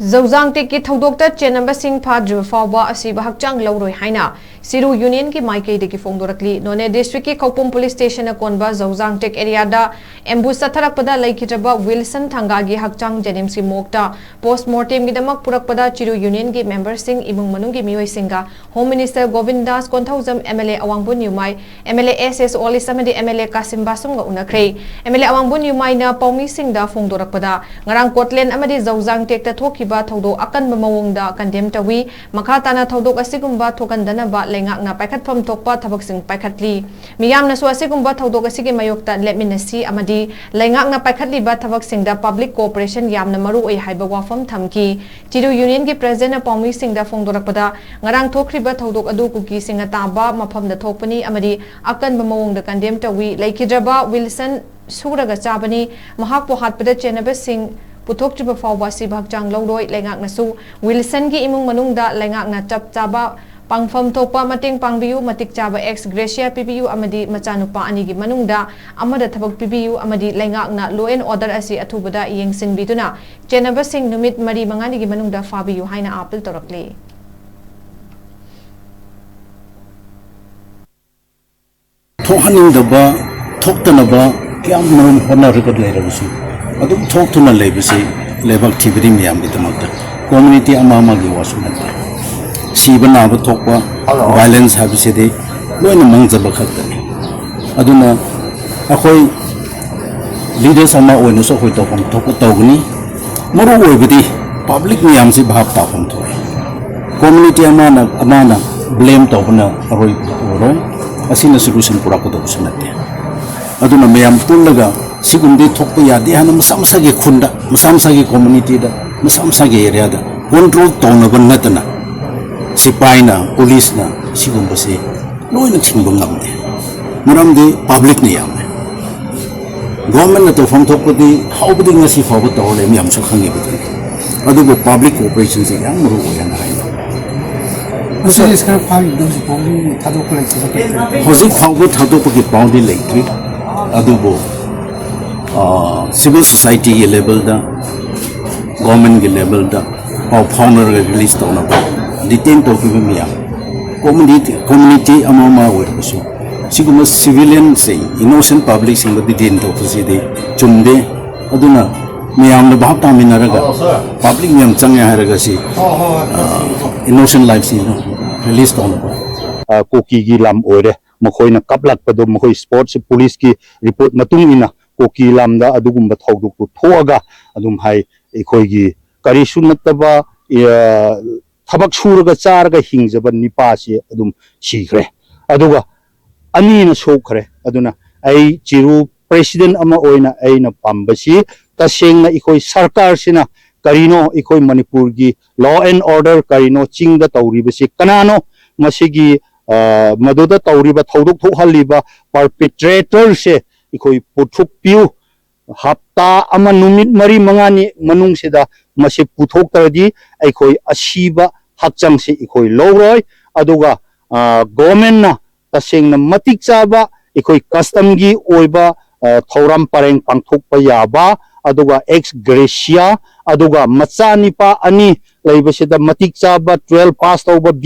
Joujangtek ki Thoudok Chennabasing Fadriba Faoba Ashiba Hakchang Louroi Haina Chiru Union ki MAIKEIDAGI PHONGDORAKLI None District ki Khopum Police Station a konba Joujangtek area da ambush satharakpada laikhitraba Wilson Thangagi Hakchang Jenims ki mokta postmortem gi damak purakpada Chiru Union ki member sing imung manung gi mioi singa Home Minister Govindas Konthaujam MLA Awangbun Yumai MLA SS Olis amadi MLA Kasim Basum ga unakhrei MLA Awangbun Yumai na paumi sing da phongdorakpada ngarang Kotlen amadi Joujangtek ta thokiba Thoudok akan bamawongda condemn tawi makhatana Thoudok asigumba thokandana ba lengakna paikhatpham thokpa thabaksing paikhatli miyamna su asigumba Thoudok asigi mayokta leminasi amadi lengakna paikhatli ba thabaksingda public cooperation yamna maru oi haiba wafam thamki Chiru Union ki president paumi singda phongdorakpada ngarang thokriba Thoudok adu kuki singa taba mafamda thokpani amadi akan bamawongda condemn tawi laikhidraba Wilson suraga chabani mahakpo hatpada Chennabasing Puthoktriba Faoba Ashiba Hakchang Louroi lengaknasu Wilson gi imung manungda lengakna chap chaba pangfam thokpa mateng pangbiu matik chaba ex gracia PPU amadi machanupa ani gi manungda amada thabak PPU amadi lengakna law and order asi athubada yengsin biduna Chennabasing numit mari mangani gi manungda fabiu haina apil torakli Thohaningdaba thoktanaba kyam marum hona record leirabasi adum thoktuna lebisi lebak thibri miyam bidamakta community amama gi wasunata sibana ba thokpa violence habisede loina mangjaba khaktani aduna akhoi leaders ama oina so khoi tokam thokpa togni maru oibidi public miyam si bhab ta pham thoi community amana blame tobna aroi oro asina solution pura ko dosunate aduna miyam pullaga Sigumdi thokpa yadi hana masamsagi khunda masamsagi community da masamsagi area da control tonaba natana sipai na police na sigumba se loina chingbam ngamde maramdi public ni yamne government na to phang thokpadi haubdi ngasi fabu tawle mi amsu khangi bidin adugo public cooperation se yang muru yana haina Hosik sekarang file dosi paundi Thoudok lagi. Hosik file Thoudok pagi paundi lagi, adugo civil society level da government level da or founder release to na detain to pimia community amama werso siguma civilian say innocent public sing detain to sidi chumde aduna miyam na bahap ta minaraga public miyam changya haraga si innocent life si release to na koki gi lam oire makhoi na kaplak pado makhoi sports police ki report matung ina Koki lamda adugumba Thoudok tu thoaga adum hai ekhoi gi kari sunataba thabak suraga charga hingjaba nipa se adum sikhre aduga ani na sokhre aduna ai Chiru president ama oina aina pambasi tasengna ekhoi sarkar sina karino ekhoi manipur gi law and order karino chingda tauribasi kanano masigi maduda tauriba Thoudok thohaliba perpetrator se ikoi puthuk piu hapta ama numit mari mangani manung sida mase puthok taradi ikoi Ashiba Hakchang se ikoi Louroi aduga government na tasengna matik chaba ikoi custom gi oiba thoram pareng pangthok pa yaba aduga ex gracia aduga machanipa ani leibasida matik chaba 12 pass tauba